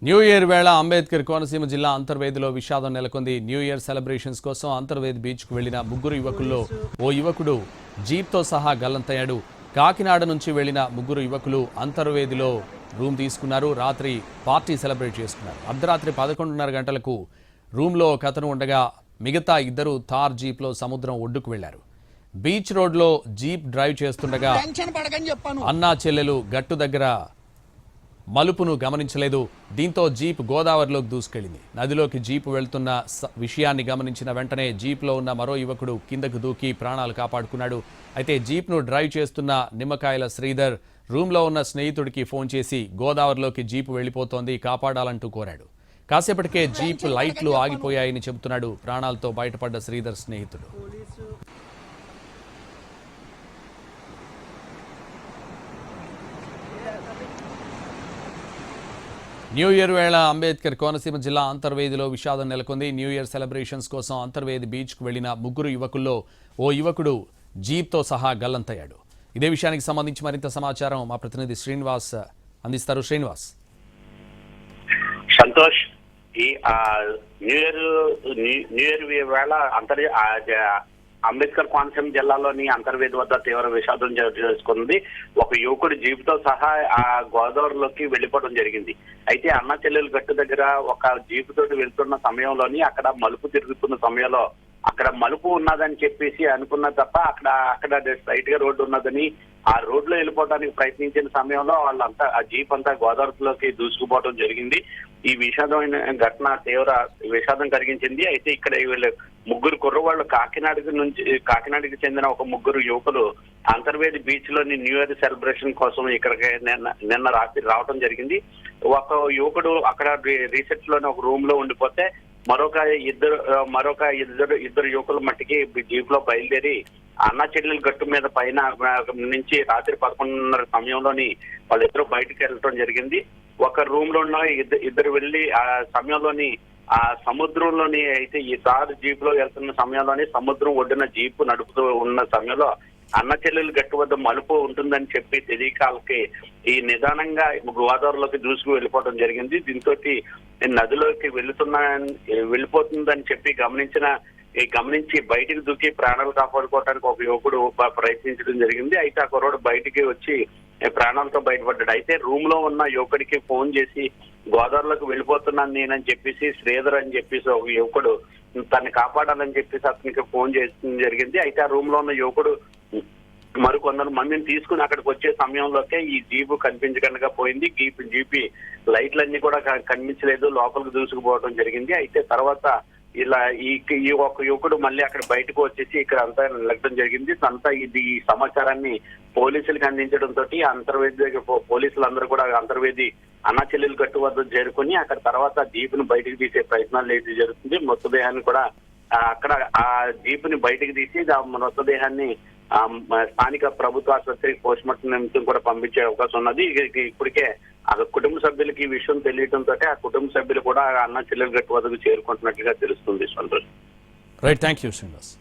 New year వేళ అంబేద్కర్ కోనసీమ జిల్లా అంతర్వేదిలో విషాదం నెలకొంది. న్యూ ఇయర్ సెలబ్రేషన్స్ కోసం అంతర్వేది బీచ్కు వెళ్లిన ముగ్గురు యువకుల్లో ఓ యువకుడు జీప్తో సహా గల్లంతయ్యాడు. కాకినాడ నుంచి వెళ్లిన ముగ్గురు యువకులు అంతర్వేదిలో రూమ్ తీసుకున్నారు. రాత్రి పార్టీ సెలబ్రేట్ చేసుకున్నారు. అర్ధరాత్రి 11:30 గంటలకు రూమ్లో ఒకతను ఉండగా మిగతా ఇద్దరు థార్ జీప్లో సముద్రం ఒడ్డుకు వెళ్లారు. బీచ్ రోడ్లో జీప్ డ్రైవ్ చేస్తుండగా అన్నా చెల్లెలు గట్టు దగ్గర మలుపును గమనించలేదు. దీంతో జీప్ గోదావరిలోకి దూసుకెళ్లింది. నదిలోకి జీప్ వెళ్తున్న విషయాన్ని గమనించిన వెంటనే జీప్లో ఉన్న మరో యువకుడు కిందకు దూకి ప్రాణాలు కాపాడుకున్నాడు. అయితే జీప్ను డ్రైవ్ చేస్తున్న నిమ్మకాయల శ్రీధర్ రూమ్లో ఉన్న స్నేహితుడికి ఫోన్ చేసి గోదావరిలోకి జీప్ వెళ్లిపోతోంది, కాపాడాలంటూ కోరాడు. కాసేపటికే జీప్ లైట్లు ఆగిపోయాయని చెబుతున్నాడు ప్రాణాలతో బయటపడ్డ శ్రీధర్ స్నేహితుడు. న్యూ ఇయర్ వేళ అంబేద్కర్ కోనసీమ జిల్లా అంతర్వేదిలో విషాదం నెలకొంది. న్యూ ఇయర్ సెలబ్రేషన్స్ కోసం అంతర్వేది బీచ్కు వెళ్లిన ముగ్గురు యువకుల్లో ఓ యువకుడు జీప్తో సహా గల్లంతయ్యాడు. ఇదే విషయానికి సంబంధించి మరింత సమాచారం మా ప్రతినిధి శ్రీనివాస్ అందిస్తారు. శ్రీనివాస్. సంతోష్, ఈ న్యూ ఇయర్ వేళ అంబేద్కర్ కోనసీమ జిల్లాలోని అంతర్వేది వద్ద తీవ్ర విషాదం చేసుకుంది. ఒక యువకుడు జీపుతో సహా ఆ గోదావరిలోకి వెళ్లిపోవడం జరిగింది. అయితే అన్నా చెల్లెలు గట్టు దగ్గర ఒక జీపు తోటి వెళ్తున్న సమయంలోని అక్కడ మలుపు తిరుగుతున్న సమయంలో అక్కడ మలుపు ఉన్నదని చెప్పేసి అనుకున్న తప్ప అక్కడ స్ట్రైట్ గా రోడ్డు ఉన్నదని ఆ రోడ్లో వెళ్ళిపోవడానికి ప్రయత్నించిన సమయంలో వాళ్ళంతా ఆ జీప్ అంతా గోదావరిలోకి దూసుకుపోవడం జరిగింది. ఈ విషాదమైన ఘటన తీవ్ర విషాదం కలిగించింది. అయితే ఇక్కడ వీళ్ళు ముగ్గురు కుర్రవాళ్ళు కాకినాడకి చెందిన ఒక ముగ్గురు యువకులు అంతర్వేది బీచ్ లోని న్యూ ఇయర్ సెలబ్రేషన్ కోసం ఇక్కడికి నిన్న రాత్రి రావడం జరిగింది. ఒక యువకుడు అక్కడ రీసెట్ లోని ఒక రూమ్ లో ఉండిపోతే మరొక ఇద్దరు యువకుల మట్టికి జీప్ లో బయలుదేరి అన్నా చెల్లెలు గట్టు మీద పైన నుంచి రాత్రి 11:30 సమయంలోని వాళ్ళిద్దరూ బయటకు వెళ్ళటం జరిగింది. ఒక రూమ్ లో ఉన్న ఇద్దరు వెళ్లి ఆ సమయంలోని ఆ సముద్రంలోని అయితే ఈ తారు జీప్ లో వెళ్తున్న సమయంలోని సముద్రం ఒడ్డున జీపు నడుపుతూ ఉన్న సమయంలో అన్న చెల్లెలు గట్టు వద్ద మలుపు ఉంటుందని చెప్పి తెలియక వాళ్ళకి ఈ నిదానంగా గోదావరిలోకి దూసుకు వెళ్ళిపోవడం జరిగింది. దీంతో నదిలోకి వెళ్ళిపోతుందని చెప్పి గమనించి బయటికి దూకి ప్రాణాలు కాపాడుకోవడానికి ఒక యువకుడు ప్రయత్నించడం జరిగింది. అయితే ఆ కుర్రోడు బయటికి వచ్చి ప్రాణాలతో బయటపడ్డాడు. అయితే రూమ్ లో ఉన్న యువకుడికి ఫోన్ చేసి గోదావరిలోకి వెళ్ళిపోతున్నాను నేనని చెప్పేసి శ్రీధర్ అని చెప్పేసి ఒక యువకుడు తనని కాపాడాలని చెప్పేసి అతనికి ఫోన్ చేయడం జరిగింది. అయితే ఆ రూమ్ లో ఉన్న యువకుడు మరికొందరు మందిని తీసుకుని అక్కడికి వచ్చే సమయంలోకే ఈ జీపు కనిపించకుండా పోయింది. జీపీ లైట్లన్నీ కూడా కనిపించలేదు, లోపలికి దూసుకుపోవడం జరిగింది. అయితే తర్వాత ఇలా ఈ ఒక యువకుడు మళ్ళీ అక్కడ బయటకు వచ్చేసి ఇక్కడ అంతా నిలగడం జరిగింది. అంతా ఈ సమాచారాన్ని పోలీసులకు అందించడంతో అంతర్వేది పోలీసులందరూ కూడా అంతర్వేది అన్నా చెల్లెలు గట్టు వద్ద చేరుకుని అక్కడ తర్వాత జీపును బయటకు తీసే ప్రయత్నాలు అయితే జరుగుతుంది. మృతదేహాన్ని కూడా అక్కడ ఆ జీపుని బయటకు తీసి మృతదేహాన్ని స్థానిక ప్రభుత్వ ఆసుపత్రికి పోస్ట్ మార్టం నిమిత్తం కూడా పంపించే అవకాశం ఉన్నది. ఇప్పటికే ఆ కుటుంబ సభ్యులకి ఈ విషయం తెలియడంతో ఆ కుటుంబ సభ్యులు కూడా అన్నా చెల్లెలు గట్టు వద్దకు చేరుకుంటున్నట్లుగా తెలుస్తుంది. Santosh. Right, thank you Srinivas.